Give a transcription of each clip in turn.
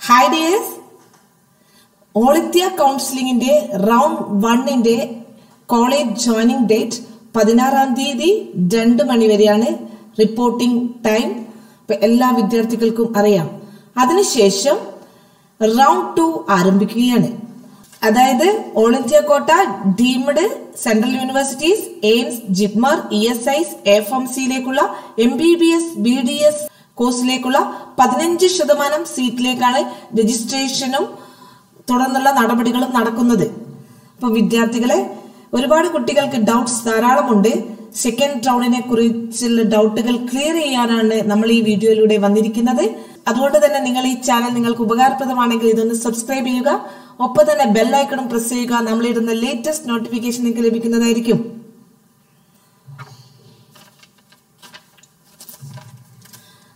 Hi dears, All India Counseling in Day Round 1 in Day College Joining Date 16 തീയതി 2 മണി വരെയാണ് reporting time. എല്ലാ വിദ്യാർത്ഥികൾക്കും അറിയാം. അതിനുശേഷം റൗണ്ട് 2 ആരംഭിക്കുകയാണ്. അതായത് all India quota deemed central universities, AIIMS, JIPMER, ESIs, FMCയിലേക്കുള്ള MBBS, BDS കോഴ്സിലേക്കുള്ള 15% സീറ്റിലേക്കാണ് രജിസ്ട്രേഷനും തുടർന്നുള്ള നടപടികളും നടക്കുന്നത്. അപ്പോൾ വിദ്യാർത്ഥികളെ, ഒരുപാട് കുട്ടികൾക്ക് ഡൗട്ട്സ് ധാരാളമുണ്ട്. സെക്കൻഡ് റൗണ്ടിനെ കുറിച്ചുള്ള ഡൗട്ടുകൾ ക്ലിയർ ചെയ്യാനാണ് നമ്മൾ ഈ വീഡിയോയിലൂടെ വന്നിരിക്കുന്നത്. അതുകൊണ്ട് തന്നെ നിങ്ങൾ ഈ ചാനൽ നിങ്ങൾക്ക് ഉപകാരപ്രദമാണെങ്കിൽ ഇതൊന്ന് സബ്സ്ക്രൈബ് ചെയ്യുക. ഒപ്പം തന്നെ ബെൽ ഐക്കണും പ്രസ് ചെയ്യുക. നമ്മളിടുന്ന ലേറ്റസ്റ്റ് നോട്ടിഫിക്കേഷൻ നിങ്ങൾക്ക് ലഭിക്കുന്നതായിരിക്കും.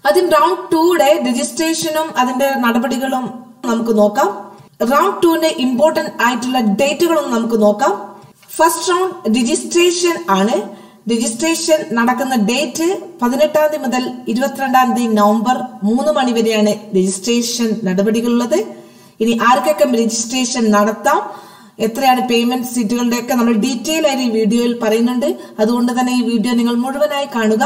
ആദ്യം റൗണ്ട് 2യുടെ രജിസ്ട്രേഷനും അതിന്റെ നടപടികളും നമുക്ക് നോക്കാം. റൗണ്ട് 2ന്റെ ഇമ്പോർട്ടന്റ് ആയിട്ടുള്ള ഡേറ്റുകളും നമുക്ക് നോക്കാം. ഫസ്റ്റ് റൗണ്ട് രജിസ്ട്രേഷൻ ആണ്. രജിസ്ട്രേഷൻ നടക്കുന്ന ഡേറ്റ് 18 തീയതി മുതൽ 22 തീയതി നവംബർ 3 മണി വരെയാണ് രജിസ്ട്രേഷൻ നടപടികളുള്ളത്. ഇനി ആർക്കൊക്കെ രജിസ്ട്രേഷൻ നടത്താം, എത്രയാണ് പേയ്മെന്റ് സീറ്റുകളുടെ ഒക്കെ നമ്മൾ ഡീറ്റെയിൽ ആയിട്ട് ഈ വീഡിയോയിൽ പറയുന്നുണ്ട്. അതുകൊണ്ട് തന്നെ ഈ വീഡിയോ നിങ്ങൾ മുഴുവനായി കാണുക.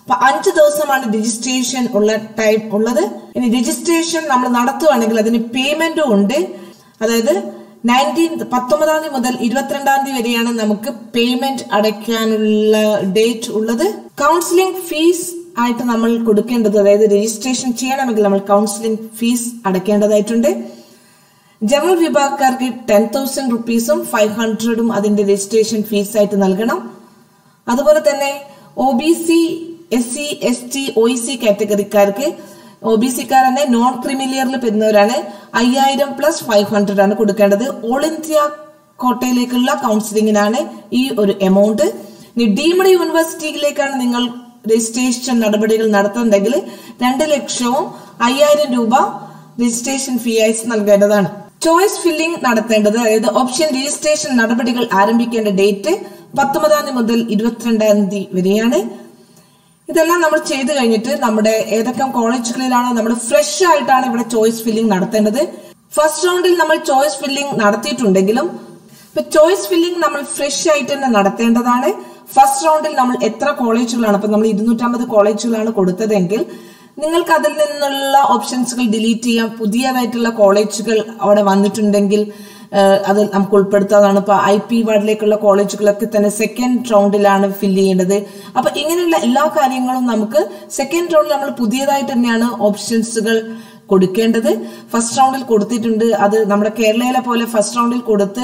അപ്പൊ 5 ദിവസമാണ് രജിസ്ട്രേഷൻ ഉള്ള ടൈം ഉള്ളത്. ഇനി രജിസ്ട്രേഷൻ നമ്മൾ നടത്തുകയാണെങ്കിൽ അതിന് പേയ്മെന്റും ഉണ്ട്. അതായത് 19 തീയതി മുതൽ 22 തീയതി വരെയാണ് നമുക്ക് പേയ്മെന്റ് അടയ്ക്കാനുള്ള ഡേറ്റ് ഉള്ളത്. കൗൺസിലിംഗ് ഫീസ് ആയിട്ട് നമ്മൾ കൊടുക്കേണ്ടത്, അതായത് രജിസ്ട്രേഷൻ ചെയ്യണമെങ്കിൽ നമ്മൾ കൗൺസിലിംഗ് ഫീസ് അടയ്ക്കേണ്ടതായിട്ടുണ്ട്. ജനറൽ വിഭാഗക്കാർക്ക് 10,000 റുപ്പീസും 500 അതിന്റെ രജിസ്ട്രേഷൻ ഫീസ് ആയിട്ട് നൽകണം. അതുപോലെ തന്നെ OBC, SC, ST, OEC കാറ്റഗറിക്കാർക്ക്, OBCക്കാർ തന്നെ നോൺ ക്രിമിലിയറിൽ പെടുന്നവരാണ്, 5000 + 500 ആണ് കൊടുക്കേണ്ടത്. ഓൾ ഇന്ത്യ കോട്ടയിലേക്കുള്ള കൗൺസിലിംഗിനാണ് ഈ ഒരു എമൗണ്ട്. ഇനി ഡീംഡ് യൂണിവേഴ്സിറ്റിയിലേക്കാണ് നിങ്ങൾ രജിസ്ട്രേഷൻ നടപടികൾ നടത്തുന്നുണ്ടെങ്കിൽ 2,50,000 രൂപ രജിസ്ട്രേഷൻ ഫീ ആയി നൽകേണ്ടതാണ്. ചോയ്സ് ഫില്ലിംഗ് നടത്തേണ്ടത്, അതായത് ഓപ്ഷൻ രജിസ്ട്രേഷൻ നടപടികൾ ആരംഭിക്കേണ്ട ഡേറ്റ് 19 തീയതി മുതൽ 22 തീയതി വരെയാണ്. ഇതെല്ലാം നമ്മൾ ചെയ്തു കഴിഞ്ഞിട്ട് നമ്മുടെ ഏതൊക്കെ കോളേജുകളിലാണോ നമ്മൾ ഫ്രഷ് ആയിട്ടാണ് ഇവിടെ ചോയ്സ് ഫില്ലിംഗ് നടത്തേണ്ടത്. ഫസ്റ്റ് റൗണ്ടിൽ നമ്മൾ ചോയ്സ് ഫില്ലിംഗ് നടത്തിയിട്ടുണ്ടെങ്കിലും ഇപ്പൊ ചോയ്സ് ഫില്ലിംഗ് നമ്മൾ ഫ്രഷ് ആയിട്ട് തന്നെ നടത്തേണ്ടതാണ്. ഫസ്റ്റ് റൗണ്ടിൽ നമ്മൾ എത്ര കോളേജുകളാണ്, അപ്പൊ നമ്മൾ 250 കോളേജുകളാണ് കൊടുത്തതെങ്കിൽ നിങ്ങൾക്ക് അതിൽ നിന്നുള്ള ഓപ്ഷൻസുകൾ ഡിലീറ്റ് ചെയ്യാം. പുതിയതായിട്ടുള്ള കോളേജുകൾ അവിടെ വന്നിട്ടുണ്ടെങ്കിൽ അത് നമുക്ക് ഉൾപ്പെടുത്താതാണ്. ഇപ്പൊ IP വാർഡിലേക്കുള്ള കോളേജുകളൊക്കെ തന്നെ സെക്കൻഡ് റൗണ്ടിലാണ് ഫില്ല് ചെയ്യേണ്ടത്. അപ്പൊ ഇങ്ങനെയുള്ള എല്ലാ കാര്യങ്ങളും നമുക്ക് സെക്കൻഡ് റൗണ്ടിൽ നമ്മൾ പുതിയതായിട്ട് തന്നെയാണ് ഓപ്ഷൻസുകൾ കൊടുക്കേണ്ടത്. ഫസ്റ്റ് റൗണ്ടിൽ കൊടുത്തിട്ടുണ്ട്, അത് നമ്മുടെ കേരളയിലെ പോലെ ഫസ്റ്റ് റൗണ്ടിൽ കൊടുത്ത്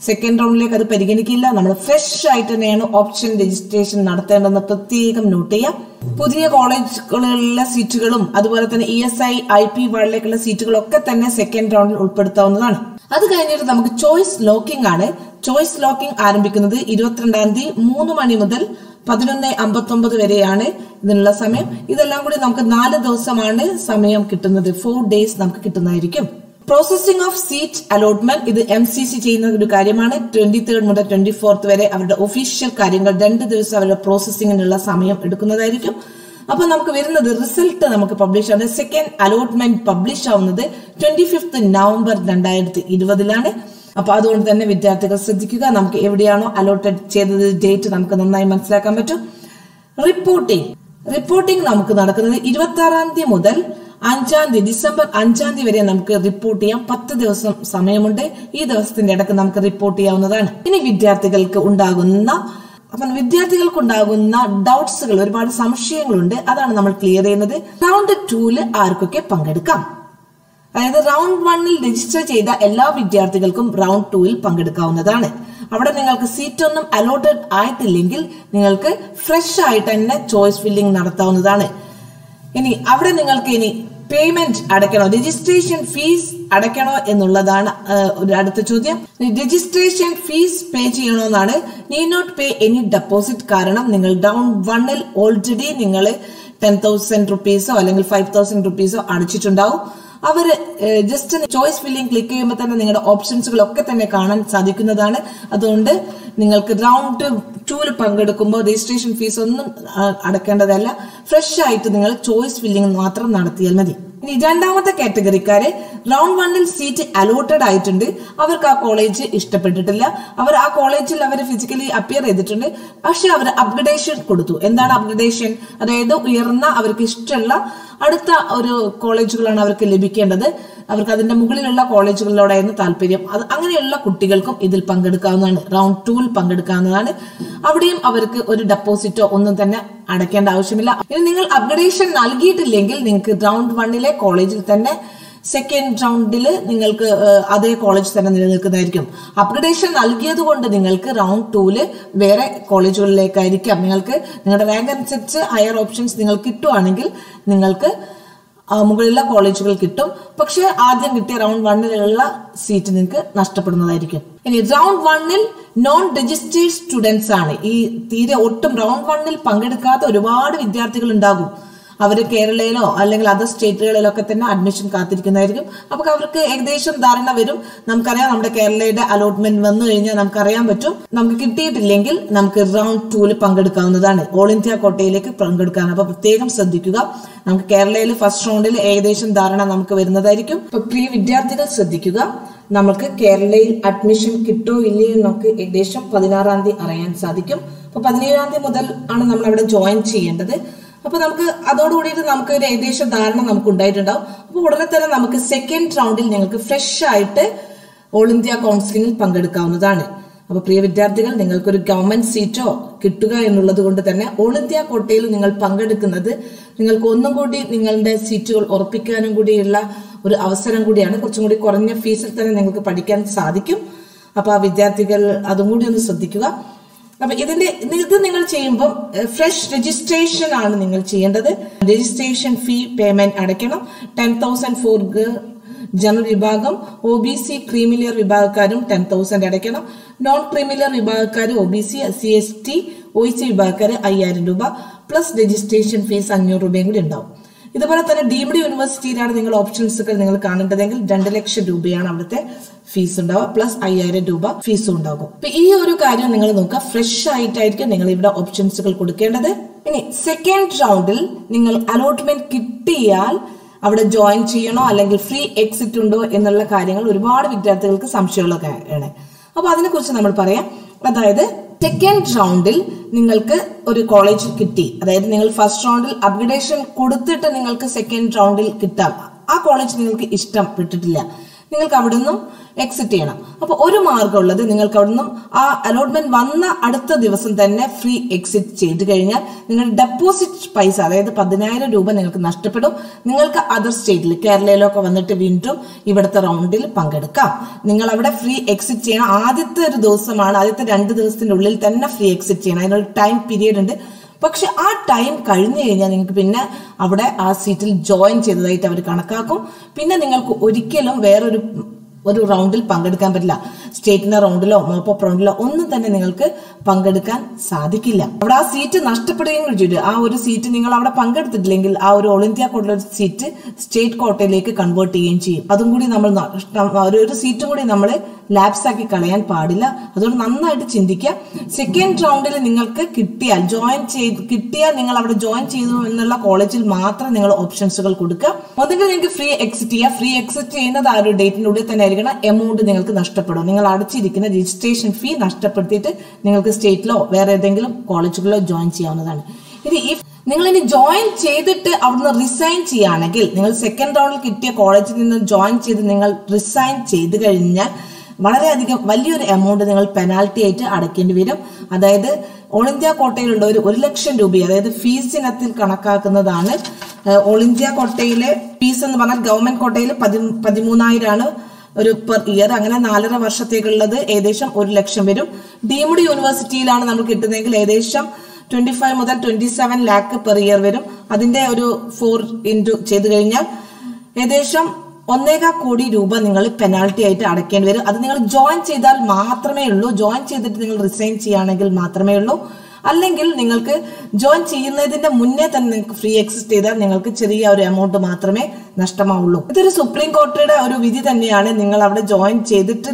സെക്കൻഡ് റൗണ്ടിലേക്ക് അത് പരിഗണിക്കില്ല. നമ്മൾ ഫ്രഷ് ആയിട്ട് തന്നെയാണ് ഓപ്ഷൻ രജിസ്ട്രേഷൻ നടത്തേണ്ടതെന്ന് പ്രത്യേകം നോട്ട് ചെയ്യാം. പുതിയ കോളേജുകളിലുള്ള സീറ്റുകളും അതുപോലെ തന്നെ ESI, IP വാർഡിലേക്കുള്ള സീറ്റുകളൊക്കെ തന്നെ സെക്കൻഡ് റൗണ്ടിൽ ഉൾപ്പെടുത്താവുന്നതാണ്. അത് കഴിഞ്ഞിട്ട് നമുക്ക് ചോയ്സ് ലോക്കിംഗ് ആണ്. ചോയ്സ് ലോക്കിംഗ് ആരംഭിക്കുന്നത് 22 തീയതി 3 മണി മുതൽ 11:59 വരെയാണ് ഇതിനുള്ള സമയം. ഇതെല്ലാം കൂടി നമുക്ക് 4 ദിവസമാണ് സമയം കിട്ടുന്നത്. 4 ഡേയ്സ് നമുക്ക് കിട്ടുന്നതായിരിക്കും. പ്രോസസിംഗ് ഓഫ് സീറ്റ് അലോട്ട്മെന്റ്, ഇത് MCC ചെയ്യുന്ന ഒരു കാര്യമാണ്. 23 മുതൽ 24 വരെ അവരുടെ ഒഫീഷ്യൽ കാര്യങ്ങൾ 2 ദിവസം അവരുടെ പ്രോസസിംഗിനുള്ള സമയം എടുക്കുന്നതായിരിക്കും. അപ്പൊ നമുക്ക് വരുന്നത് റിസൾട്ട് നമുക്ക് പബ്ലിഷ് ആവുന്നത്, സെക്കൻഡ് അലോട്ട്മെന്റ് പബ്ലിഷ് ആവുന്നത് 25 നവംബർ 2020 അപ്പൊ അതുകൊണ്ട് തന്നെ വിദ്യാർത്ഥികൾ ശ്രദ്ധിക്കുക. നമുക്ക് എവിടെയാണോ അലോട്ടഡ് ചെയ്തത് ഡേറ്റ് നമുക്ക് നന്നായി മനസ്സിലാക്കാൻ പറ്റും. റിപ്പോർട്ടിംഗ് നമുക്ക് നടക്കുന്നത് 26 തീയതി മുതൽ 5 തീയതി ഡിസംബർ 5 തീയതി വരെ നമുക്ക് റിപ്പോർട്ട് ചെയ്യാം. 10 ദിവസം സമയമുണ്ട്. ഈ ദിവസത്തിന്റെ ഇടയ്ക്ക് നമുക്ക് റിപ്പോർട്ട് ചെയ്യാവുന്നതാണ്. ഇനി വിദ്യാർത്ഥികൾക്ക് ഉണ്ടാകുന്ന ഡൗട്ട്സുകൾ, ഒരുപാട് സംശയങ്ങളുണ്ട്, അതാണ് നമ്മൾ ക്ലിയർ ചെയ്യുന്നത്. റൗണ്ട് 2 ആർക്കൊക്കെ പങ്കെടുക്കാം, അതായത് റൗണ്ട് 1 രജിസ്റ്റർ ചെയ്ത എല്ലാ വിദ്യാർത്ഥികൾക്കും റൗണ്ട് 2 പങ്കെടുക്കാവുന്നതാണ്. അവിടെ നിങ്ങൾക്ക് സീറ്റ് ഒന്നും അലോട്ടഡ് ആയിട്ടില്ലെങ്കിൽ നിങ്ങൾക്ക് ഫ്രഷ് ആയിട്ട് തന്നെ ചോയ്സ് ഫില്ലിംഗ് നടത്താവുന്നതാണ്. ഇനി അവിടെ നിങ്ങൾക്ക് പേയ്മെന്റ് അടയ്ക്കണോ, രജിസ്ട്രേഷൻ ഫീസ് അടയ്ക്കണോ എന്നുള്ളതാണ് അടുത്ത ചോദ്യം. രജിസ്ട്രേഷൻ ഫീസ് പേ ചെയ്യണമെന്നാണ്. Need not pay any deposit. കാരണം നിങ്ങൾ റൗണ്ട് 1 ഓൾറെഡി നിങ്ങൾ 10,000 റുപ്പീസോ അല്ലെങ്കിൽ 5,000 റുപ്പീസോ അടച്ചിട്ടുണ്ടാവും. അവര് ജസ്റ്റ് ചോയ്സ് ഫില്ലിംഗ് ക്ലിക്ക് ചെയ്യുമ്പോൾ തന്നെ നിങ്ങളുടെ ഓപ്ഷൻസുകളൊക്കെ തന്നെ കാണാൻ സാധിക്കുന്നതാണ്. അതുകൊണ്ട് നിങ്ങൾക്ക് റൗണ്ട് 2 പങ്കെടുക്കുമ്പോൾ രജിസ്ട്രേഷൻ ഫീസ് ഒന്നും അടക്കേണ്ടതല്ല. ഫ്രഷ് ആയിട്ട് നിങ്ങൾ ചോയ്സ് ഫില്ലിംഗ് മാത്രം നടത്തിയാൽ മതി. ഇനി രണ്ടാമത്തെ കാറ്റഗറിക്കാര് റൗണ്ട് 1 സീറ്റ് അലോട്ടഡ് ആയിട്ടുണ്ട്, അവർക്ക് ആ കോളേജ് ഇഷ്ടപ്പെട്ടിട്ടില്ല, അവർ ആ കോളേജിൽ അവർ ഫിസിക്കലി അപ്പിയർ ചെയ്തിട്ടുണ്ട്, പക്ഷെ അവർ അപ്ഗ്രഡേഷൻ കൊടുത്തു. എന്താണ് അപ്ഗ്രഡേഷൻ? അതായത് ഉയർന്ന അവർക്ക് ഇഷ്ടമുള്ള അടുത്ത ഒരു കോളേജുകളാണ് അവർക്ക് ലഭിക്കേണ്ടത്, അവർക്ക് അതിന്റെ മുകളിലുള്ള കോളേജുകളിലോടായിരുന്നു താല്പര്യം. അങ്ങനെയുള്ള കുട്ടികൾക്കും ഇതിൽ പങ്കെടുക്കാവുന്നതാണ്, റൗണ്ട് 2 പങ്കെടുക്കാവുന്നതാണ്. അവിടെയും അവർക്ക് ഒരു ഡെപ്പോസിറ്റോ ഒന്നും തന്നെ അടയ്ക്കേണ്ട ആവശ്യമില്ല. ഇനി നിങ്ങൾ അപ്ഗ്രഡേഷൻ നൽകിയിട്ടില്ലെങ്കിൽ നിങ്ങൾക്ക് റൗണ്ട് 1 കോളേജിൽ തന്നെ സെക്കൻഡ് റൗണ്ടിൽ നിങ്ങൾക്ക് അതേ കോളേജ് തന്നെ നിലനിൽക്കുന്നതായിരിക്കും. അപ്ഗ്രഡേഷൻ നൽകിയത് കൊണ്ട് നിങ്ങൾക്ക് റൗണ്ട് 2 വേറെ കോളേജുകളിലേക്കായിരിക്കാം, നിങ്ങൾക്ക് നിങ്ങളുടെ റാങ്ക് അനുസരിച്ച് ഹയർ ഓപ്ഷൻസ് നിങ്ങൾക്ക് കിട്ടുവാണെങ്കിൽ നിങ്ങൾക്ക് മുകളിലുള്ള കോളേജുകൾ കിട്ടും. പക്ഷെ ആദ്യം കിട്ടിയ റൗണ്ട് 1 സീറ്റ് നിങ്ങൾക്ക് നഷ്ടപ്പെടുന്നതായിരിക്കും. ഇനി റൗണ്ട് 1 നോൺ രജിസ്റ്റേർഡ് സ്റ്റുഡൻസ് ആണ്. ഈ തീരെ ഒട്ടും റൗണ്ട് 1 പങ്കെടുക്കാത്ത ഒരുപാട് വിദ്യാർത്ഥികൾ ഉണ്ടാകും. അവർ കേരളയിലോ അല്ലെങ്കിൽ അതർ സ്റ്റേറ്റുകളിലോ ഒക്കെ തന്നെ അഡ്മിഷൻ കാത്തിരിക്കുന്നതായിരിക്കും. അപ്പൊ അവർക്ക് ഏകദേശം ധാരണ വരും, നമുക്കറിയാം നമ്മുടെ കേരളയുടെ അലോട്ട്മെന്റ് വന്നു കഴിഞ്ഞാൽ നമുക്കറിയാൻ പറ്റും, നമുക്ക് കിട്ടിയിട്ടില്ലെങ്കിൽ നമുക്ക് റൗണ്ട് 2 പങ്കെടുക്കാവുന്നതാണ്, ഓൾ ഇന്ത്യ കോട്ടയിലേക്ക് പങ്കെടുക്കാൻ. അപ്പൊ പ്രത്യേകം ശ്രദ്ധിക്കുക, നമുക്ക് കേരളയിൽ ഫസ്റ്റ് റൗണ്ടിൽ ഏകദേശം ധാരണ നമുക്ക് വരുന്നതായിരിക്കും. അപ്പൊ പ്രിയ വിദ്യാർത്ഥികൾ ശ്രദ്ധിക്കുക, നമുക്ക് കേരളയിൽ അഡ്മിഷൻ കിട്ടോ ഇല്ലേ എന്നൊക്കെ ഏകദേശം 16-ാം തീയതി അറിയാൻ സാധിക്കും. അപ്പൊ 17-ാം തീയതി മുതൽ ആണ് നമ്മൾ അവിടെ ജോയിൻ ചെയ്യേണ്ടത്. അപ്പൊ നമുക്ക് അതോടുകൂടിയിട്ട് നമുക്ക് ഒരു ഏകദേശ ധാരണ നമുക്ക് ഉണ്ടായിട്ടുണ്ടാവും. അപ്പൊ ഉടനെ തന്നെ നമുക്ക് സെക്കൻഡ് റൗണ്ടിൽ നിങ്ങൾക്ക് ഫ്രഷ് ആയിട്ട് ഓൾ ഇന്ത്യ കൗൺസിലിംഗിൽ പങ്കെടുക്കാവുന്നതാണ്. അപ്പൊ പ്രിയ വിദ്യാർത്ഥികൾ, നിങ്ങൾക്കൊരു ഗവൺമെന്റ് സീറ്റോ കിട്ടുക എന്നുള്ളത് കൊണ്ട് തന്നെ ഓൾ ഇന്ത്യ കോട്ടയിൽ നിങ്ങൾ പങ്കെടുക്കുന്നത് നിങ്ങൾക്ക് ഒന്നും കൂടി നിങ്ങളുടെ സീറ്റുകൾ ഉറപ്പിക്കാനും കൂടിയുള്ള ഒരു അവസരം കൂടിയാണ്. കുറച്ചും കൂടി കുറഞ്ഞ ഫീസിൽ തന്നെ നിങ്ങൾക്ക് പഠിക്കാൻ സാധിക്കും. അപ്പൊ ആ വിദ്യാർത്ഥികൾ അതും കൂടി ഒന്ന് ശ്രദ്ധിക്കുക. അപ്പൊ ഇത് നിങ്ങൾ ചെയ്യുമ്പോൾ ഫ്രഷ് രജിസ്ട്രേഷൻ ആണ് നിങ്ങൾ ചെയ്യേണ്ടത്. രജിസ്ട്രേഷൻ ഫീ പേയ്മെന്റ് അടയ്ക്കണം. 10,000 ഫോർ ജനറൽ വിഭാഗം, OBC ക്രീമിലിയർ വിഭാഗക്കാരും 10,000 അടയ്ക്കണം. നോൺ ക്രീമിലിയർ വിഭാഗക്കാർ OBC, SC/ST, OEC വിഭാഗക്കാർ 5,000 രൂപ പ്ലസ് രജിസ്ട്രേഷൻ ഫീസ് 500 രൂപയും കൂടി ഉണ്ടാവും. ഇതുപോലെ തന്നെ ഡീംഡ് യൂണിവേഴ്സിറ്റിയിലാണ് നിങ്ങൾ ഓപ്ഷൻസുകൾ നിങ്ങൾ കാണേണ്ടതെങ്കിൽ 2 ലക്ഷം രൂപയാണ് അവിടുത്തെ ഫീസ് ഉണ്ടാവുക, പ്ലസ് 5,000 രൂപ ഫീസും ഉണ്ടാകും. അപ്പൊ ഈ ഒരു കാര്യം നിങ്ങൾ നോക്കുക, ഫ്രഷ് ആയിട്ടായിരിക്കും നിങ്ങൾ ഇവിടെ ഓപ്ഷൻസുകൾ കൊടുക്കേണ്ടത്. ഇനി സെക്കൻഡ് റൗണ്ടിൽ നിങ്ങൾ അലോട്ട്മെന്റ് കിട്ടിയാൽ അവിടെ ജോയിൻ ചെയ്യണോ അല്ലെങ്കിൽ ഫ്രീ എക്സിറ്റ് ഉണ്ടോ എന്നുള്ള കാര്യങ്ങൾ ഒരുപാട് വിദ്യാർത്ഥികൾക്ക് സംശയമുള്ളതാണ്. അപ്പൊ അതിനെക്കുറിച്ച് നമ്മൾ പറയാം. അതായത് സെക്കൻഡ് റൗണ്ടിൽ നിങ്ങൾക്ക് ഒരു കോളേജ് കിട്ടി, അതായത് നിങ്ങൾ ഫസ്റ്റ് റൗണ്ടിൽ അപ്ഗ്രഡേഷൻ കൊടുത്തിട്ട് നിങ്ങൾക്ക് സെക്കൻഡ് റൗണ്ടിൽ കിട്ടാം, ആ കോളേജ് നിങ്ങൾക്ക് ഇഷ്ടപ്പെട്ടിട്ടില്ല, നിങ്ങൾക്ക് അവിടെ നിന്നും എക്സിറ്റ് ചെയ്യണം. അപ്പൊ ഒരു മാർഗം ഉള്ളത്, നിങ്ങൾക്ക് അവിടെ നിന്നും ആ അലോട്ട്മെന്റ് വന്ന അടുത്ത ദിവസം തന്നെ ഫ്രീ എക്സിറ്റ് ചെയ്ത് കഴിഞ്ഞാൽ നിങ്ങളുടെ ഡെപ്പോസിറ്റ് പൈസ, അതായത് 10,000 രൂപ നിങ്ങൾക്ക് നഷ്ടപ്പെടും. നിങ്ങൾക്ക് അതർ സ്റ്റേറ്റിൽ കേരളയിലൊക്കെ വന്നിട്ട് വീണ്ടും ഇവിടുത്തെ റൗണ്ടിൽ പങ്കെടുക്കാം. നിങ്ങൾ അവിടെ ഫ്രീ എക്സിറ്റ് ചെയ്യണം. ആദ്യത്തെ ഒരു ദിവസമാണ്, ആദ്യത്തെ 2 ദിവസത്തിന്റെ ഉള്ളിൽ തന്നെ ഫ്രീ എക്സിറ്റ് ചെയ്യണം. അതിനൊരു ടൈം പീരീഡ് ഉണ്ട്. പക്ഷെ ആ ടൈം കഴിഞ്ഞു കഴിഞ്ഞാൽ നിങ്ങൾക്ക് പിന്നെ അവിടെ ആ സീറ്റിൽ ജോയിൻ ചെയ്തതായിട്ട് അവർ കണക്കാക്കും. പിന്നെ നിങ്ങൾക്ക് ഒരിക്കലും വേറൊരു റൗണ്ടിൽ പങ്കെടുക്കാൻ പറ്റില്ല. സ്റ്റേറ്റിന്റെ റൗണ്ടിലോ മോപ്പപ്പ് റൗണ്ടിലോ ഒന്നും തന്നെ നിങ്ങൾക്ക് പങ്കെടുക്കാൻ സാധിക്കില്ല. അവിടെ ആ സീറ്റ് നഷ്ടപ്പെടുകയും ചെയ്തു. ആ ഒരു സീറ്റ് നിങ്ങൾ അവിടെ പങ്കെടുത്തിട്ടില്ലെങ്കിൽ ആ ഒരു ഓൾ ഇന്ത്യ കോട്ടയിലെ സീറ്റ് സ്റ്റേറ്റ് കോട്ടയിലേക്ക് കൺവേർട്ട് ചെയ്യുകയും ചെയ്യും. അതും കൂടി നമ്മൾ ഒരു സീറ്റും കൂടി നമ്മൾ ലാപ്സ് ആക്കി കളയാൻ പാടില്ല. അതുകൊണ്ട് നന്നായിട്ട് ചിന്തിക്കുക. സെക്കൻഡ് റൗണ്ടിൽ നിങ്ങൾക്ക് കിട്ടിയാൽ നിങ്ങൾ അവിടെ ജോയിൻ ചെയ്തു എന്നുള്ള കോളേജിൽ മാത്രം നിങ്ങൾ ഓപ്ഷൻസുകൾ കൊടുക്കുക. ഒന്നുകിൽ നിങ്ങൾക്ക് ഫ്രീ എക്സിറ്റ് ചെയ്യാം. ഫ്രീ എക്സിറ്റ് ചെയ്യുന്നത് ആ ഒരു ഡേറ്റിനുള്ളിൽ തന്നെ ആയിരിക്കണം. എമൗണ്ട് നിങ്ങൾക്ക് നഷ്ടപ്പെടും. നിങ്ങൾ അടച്ചിരിക്കുന്ന രജിസ്ട്രേഷൻ ഫീ നഷ്ടപ്പെടുത്തിയിട്ട് നിങ്ങൾക്ക് സ്റ്റേറ്റിലോ വേറെ ഏതെങ്കിലും കോളേജുകളിലോ ജോയിൻ ചെയ്യാവുന്നതാണ്. നിങ്ങൾ ഇനി ജോയിൻ ചെയ്തിട്ട് അവിടുന്ന് റിസൈൻ ചെയ്യുകയാണെങ്കിൽ, നിങ്ങൾ സെക്കൻഡ് റൗണ്ടിൽ കിട്ടിയ കോളേജിൽ നിന്ന് ജോയിൻ ചെയ്ത് നിങ്ങൾ റിസൈൻ ചെയ്ത് കഴിഞ്ഞാൽ വളരെയധികം വലിയൊരു എമൗണ്ട് നിങ്ങൾ പെനാൽറ്റി ആയിട്ട് അടയ്ക്കേണ്ടി വരും. അതായത് ഓൾ ഇന്ത്യ കോട്ടയിലുള്ള ഒരു 1 ലക്ഷം രൂപ, അതായത് ഫീസ് ഇനത്തിൽ കണക്കാക്കുന്നതാണ്. ഓൾ ഇന്ത്യ കോട്ടയിലെ ഫീസ് എന്ന് പറഞ്ഞാൽ ഗവൺമെന്റ് കോട്ടയിൽ 13,000 ആണ് ഒരു പെർ ഇയർ. അങ്ങനെ 4.5 വർഷത്തേക്കുള്ളത് ഏകദേശം 1 ലക്ഷം വരും. ഡീംഡ് യൂണിവേഴ്സിറ്റിയിലാണ് നമ്മൾ കിട്ടുന്നതെങ്കിൽ ഏകദേശം 25 മുതൽ 27 ലാക്ക് പെർ ഇയർ വരും. അതിന്റെ ഒരു 4 ഇൻറ്റു ചെയ്ത് കഴിഞ്ഞാൽ ഏകദേശം 1.25 കോടി രൂപ നിങ്ങൾ പെനാൽറ്റി ആയിട്ട് അടയ്ക്കേണ്ടി വരും. അത് നിങ്ങൾ ജോയിൻ ചെയ്താൽ മാത്രമേ ഉള്ളൂ. ജോയിൻ ചെയ്തിട്ട് നിങ്ങൾ റിസൈൻ ചെയ്യുകയാണെങ്കിൽ മാത്രമേ ഉള്ളൂ. അല്ലെങ്കിൽ നിങ്ങൾക്ക് ജോയിൻ ചെയ്യുന്നതിന്റെ മുന്നേ തന്നെ നിങ്ങൾക്ക് ഫ്രീ എക്സിറ്റ് ചെയ്താൽ നിങ്ങൾക്ക് ചെറിയ ഒരു എമൗണ്ട് മാത്രമേ നഷ്ടമാവുള്ളൂ. ഇതൊരു സുപ്രീം കോടതിയുടെ ഒരു വിധി തന്നെയാണ്. നിങ്ങൾ അവിടെ ജോയിൻ ചെയ്തിട്ട്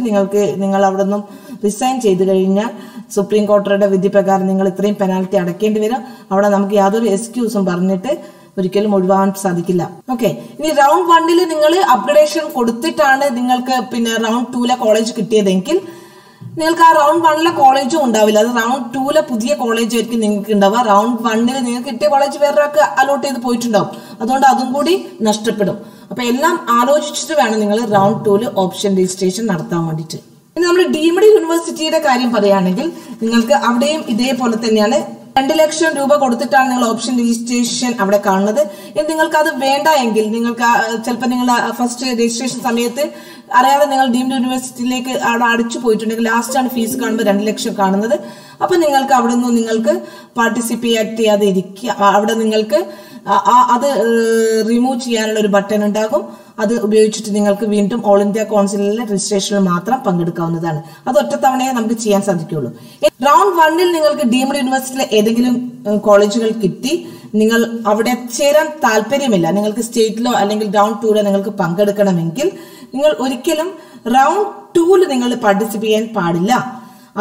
നിങ്ങൾ അവിടെ നിന്നും റിസൈൻ ചെയ്ത് കഴിഞ്ഞാൽ സുപ്രീം കോടതിയുടെ വിധി പ്രകാരം നിങ്ങൾ ഇത്രയും പെനാൽറ്റി അടയ്ക്കേണ്ടി വരും. അവിടെ നമുക്ക് യാതൊരു എക്സ്ക്യൂസും പറഞ്ഞിട്ട് ഒരിക്കലും ഒഴിവാൻ സാധിക്കില്ല. ഓക്കെ, ഇനി റൗണ്ട് 1 നിങ്ങൾ അപ്ഗ്രഡേഷൻ കൊടുത്തിട്ടാണ് നിങ്ങൾക്ക് പിന്നെ റൗണ്ട് 2 കോളേജ് കിട്ടിയതെങ്കിൽ നിങ്ങൾക്ക് ആ റൗണ്ട് 1 കോളേജും ഉണ്ടാവില്ല. അത് റൗണ്ട് 2 പുതിയ കോളേജ് ആയിരിക്കും നിങ്ങൾക്ക് ഉണ്ടാവുക. റൗണ്ട് 1 നിങ്ങൾക്ക് കിട്ടിയ കോളേജ് വേറൊരാൾക്ക് അലോട്ട് ചെയ്ത് പോയിട്ടുണ്ടാവും. അതുകൊണ്ട് അതും കൂടി നഷ്ടപ്പെടും. അപ്പൊ എല്ലാം ആലോചിച്ചിട്ട് വേണം നിങ്ങൾ റൗണ്ട് 2 ഓപ്ഷൻ രജിസ്ട്രേഷൻ നടത്താൻ വേണ്ടിയിട്ട്. ഇനി നമ്മൾ ഡീംഡ് യൂണിവേഴ്സിറ്റിയുടെ കാര്യം പറയുകയാണെങ്കിൽ നിങ്ങൾക്ക് അവിടെയും ഇതേപോലെ തന്നെയാണ്. 2 ലക്ഷം രൂപ കൊടുത്തിട്ടാണ് നിങ്ങൾ ഓപ്ഷൻ രജിസ്ട്രേഷൻ അവിടെ കാണുന്നത്. ഇനി നിങ്ങൾക്ക് അത് വേണ്ട എങ്കിൽ നിങ്ങൾക്ക് ചിലപ്പോൾ നിങ്ങൾ ഫസ്റ്റ് രജിസ്ട്രേഷൻ സമയത്ത് അറിയാതെ നിങ്ങൾ ഡീംഡ് യൂണിവേഴ്സിറ്റിയിലേക്ക് അവിടെ അടിച്ചു പോയിട്ടുണ്ടെങ്കിൽ ലാസ്റ്റ് ആണ് ഫീസ് കാണുമ്പോൾ 2 ലക്ഷം കാണുന്നത്. അപ്പൊ നിങ്ങൾക്ക് അവിടെ നിന്ന് നിങ്ങൾക്ക് പാർട്ടിസിപ്പേറ്റ് ചെയ്യാതെ ഇരിക്കുക. അവിടെ നിങ്ങൾക്ക് അത് റിമൂവ് ചെയ്യാനുള്ള ഒരു ബട്ടൺ ഉണ്ടാകും. അത് ഉപയോഗിച്ചിട്ട് നിങ്ങൾക്ക് വീണ്ടും ഓൾ ഇന്ത്യ കൗൺസിലിലെ രജിസ്ട്രേഷനിൽ മാത്രം പങ്കെടുക്കാവുന്നതാണ്. അത് ഒറ്റത്തവണയെ നമുക്ക് ചെയ്യാൻ സാധിക്കുള്ളൂ. റൗണ്ട് 1 നിങ്ങൾക്ക് ഡീംഡ് യൂണിവേഴ്സിറ്റിയിലെ ഏതെങ്കിലും കോളേജുകൾ കിട്ടി, നിങ്ങൾ അവിടെ ചേരാൻ താല്പര്യമില്ല, നിങ്ങൾക്ക് സ്റ്റേറ്റിലോ അല്ലെങ്കിൽ റൗണ്ട് 2 നിങ്ങൾക്ക് പങ്കെടുക്കണമെങ്കിൽ നിങ്ങൾ ഒരിക്കലും റൗണ്ട് 2 നിങ്ങൾ പാർട്ടിസിപ്പേറ്റ് ചെയ്യാൻ പാടില്ല.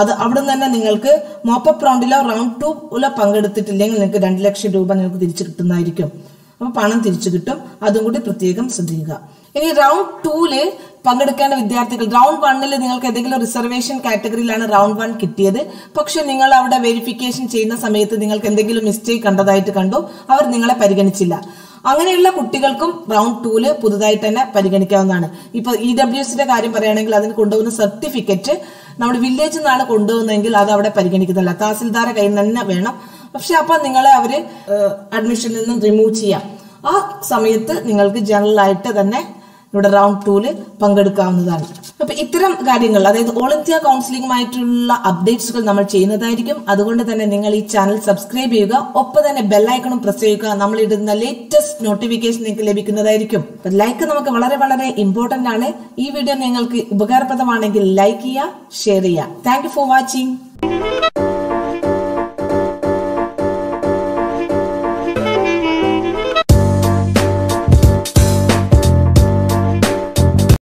അത് അവിടെ നിന്ന് തന്നെ നിങ്ങൾക്ക് മോപ്പപ്പ് റൗണ്ടിലോ റൗണ്ട് 2 പങ്കെടുത്തിട്ടില്ലെങ്കിൽ നിങ്ങൾക്ക് 2 ലക്ഷം രൂപ നിങ്ങൾക്ക് തിരിച്ചു കിട്ടുന്നതായിരിക്കും. അപ്പൊ പണം തിരിച്ചു കിട്ടും. അതും കൂടി പ്രത്യേകം ശ്രദ്ധിക്കുക. ഇനി റൗണ്ട് 2 പങ്കെടുക്കേണ്ട വിദ്യാർത്ഥികൾ റൗണ്ട് 1 നിങ്ങൾക്ക് ഏതെങ്കിലും റിസർവേഷൻ കാറ്റഗറിയിലാണ് റൗണ്ട് 1 കിട്ടിയത്. പക്ഷെ നിങ്ങൾ അവിടെ വെരിഫിക്കേഷൻ ചെയ്യുന്ന സമയത്ത് നിങ്ങൾക്ക് എന്തെങ്കിലും മിസ്റ്റേക്ക് കണ്ടതായിട്ട് കണ്ടു, അവർ നിങ്ങളെ പരിഗണിച്ചില്ല. അങ്ങനെയുള്ള കുട്ടികൾക്കും റൗണ്ട് 2 പുതുതായിട്ട് തന്നെ പരിഗണിക്കാവുന്നതാണ്. ഇപ്പൊ EWSന്റെ കാര്യം പറയുകയാണെങ്കിൽ അതിന് കൊണ്ടുപോകുന്ന സർട്ടിഫിക്കറ്റ് നമ്മുടെ വില്ലേജിൽ നിന്നാണ് കൊണ്ടുപോകുന്നതെങ്കിൽ അത് അവിടെ പരിഗണിക്കുന്നില്ല, തഹസിൽദാരെ കയ്യിൽ തന്നെ വേണം. പക്ഷെ അപ്പൊ നിങ്ങളെ അവര് അഡ്മിഷനിൽ നിന്നും റിമൂവ് ചെയ്യാം. ആ സമയത്ത് നിങ്ങൾക്ക് ജനറൽ ആയിട്ട് തന്നെ ഇവിടെ റൗണ്ട് 2 പങ്കെടുക്കാവുന്നതാണ്. അപ്പൊ ഇത്തരം കാര്യങ്ങൾ, അതായത് ഓൾ ഇന്ത്യ കൗൺസിലിംഗുമായിട്ടുള്ള അപ്ഡേറ്റ്സുകൾ നമ്മൾ ചെയ്യുന്നതായിരിക്കും. അതുകൊണ്ട് തന്നെ നിങ്ങൾ ഈ ചാനൽ സബ്സ്ക്രൈബ് ചെയ്യുക, ഒപ്പം തന്നെ ബെല്ലൈക്കണും പ്രസ് ചെയ്യുക. നമ്മൾ ഇടുന്ന ലേറ്റസ്റ്റ് നോട്ടിഫിക്കേഷൻ നിങ്ങൾക്ക് ലഭിക്കുന്നതായിരിക്കും. ലൈക്ക് നമുക്ക് വളരെ വളരെ ഇമ്പോർട്ടന്റ് ആണ്. ഈ വീഡിയോ നിങ്ങൾക്ക് ഉപകാരപ്രദമാണെങ്കിൽ ലൈക്ക് ചെയ്യുക, ഷെയർ ചെയ്യുക. Thank you for watching.